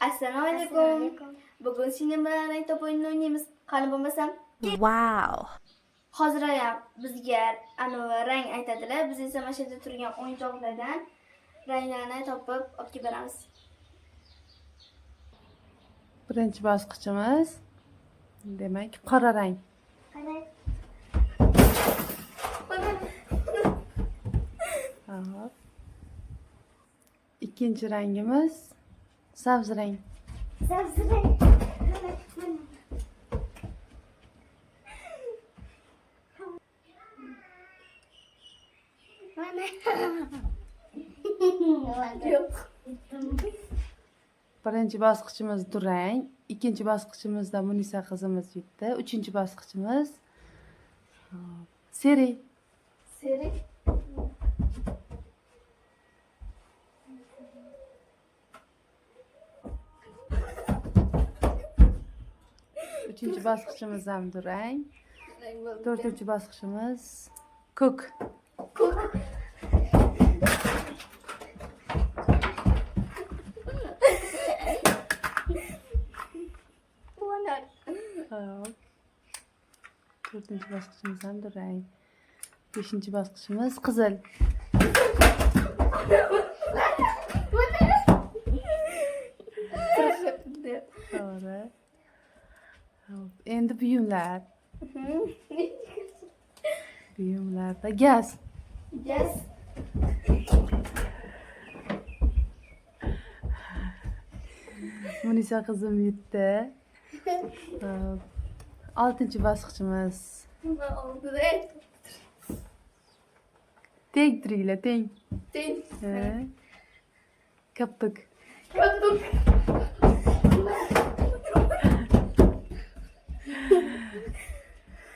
Assalomu alaykum. Bugun singlim bilan rang top o'yinini o'ynaymiz. Qani bo'lmasam, Wow. hozir ham bizga rang aytadilar. Biz esa mana shu yerda turgan o'yinchoqlardan ranglarni topib olib kelib beramiz. Birinchi bosqichimiz demak qora rang. Hop. Ikkinchi rangimiz sabzi rang. Sabzi rang. Yo'q. Birinchi bosqichimiz durang, ikkinchi bosqichimizda Munisa qizimiz yutdi. Uchinchi bosqichimiz seri. Seri. Uchinchi bosqichimiz ham durang. To'rtinchi bosqichimiz ko'k. Hop. To'rtinchi bosqichimiz ham durang. Beshinchi bosqichimiz qizil. To'g'ri. Hop. Endi buyumlar. Buyumlarda gaz. Yes. Munisa qizim yutdi. Hop. Oltinchi bosqichimiz. Teng turinglar, teng. Teng. Kaptuk.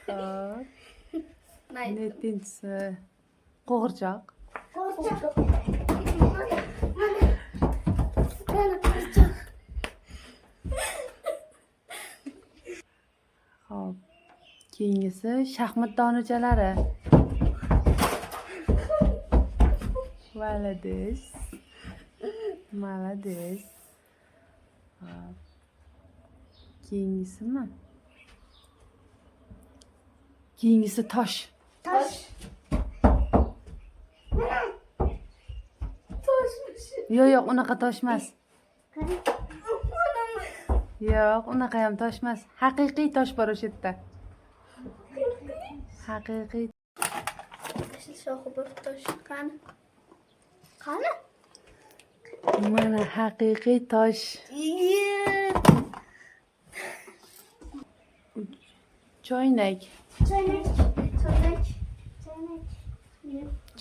Hop. Nettinchisi qo'g'irchoq. Hop. Keyingisi shaxmat donachalari. Malades. Malades. Hop. Keyingisimi? Keyingisi tosh. Tosh. Yo'q, unaqa tosh emas. Yo'q, unaqa ham tosh emas. Haqiqiy tosh bor o'sha yerda. Haqiqiy. Shoxi bir tosh. Qani? Qani? Mana haqiqiy tosh. Choynak.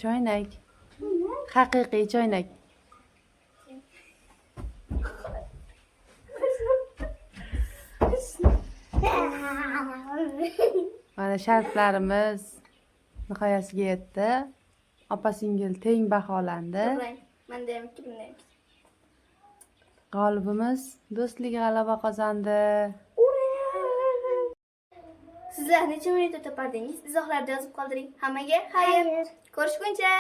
Choynak. Haqiqiy choynak. Mana sharflarimiz nihoyasiga yetdi. Opa-singil teng baholandi. Menda ham ikki, bunda ham ikki. G'olibimiz do'stlik g'alaba qozondi. Sizlar necha minutda topardingiz? Izohlarda yozib qoldiring. Hammaga xayr. Ko'rishguncha.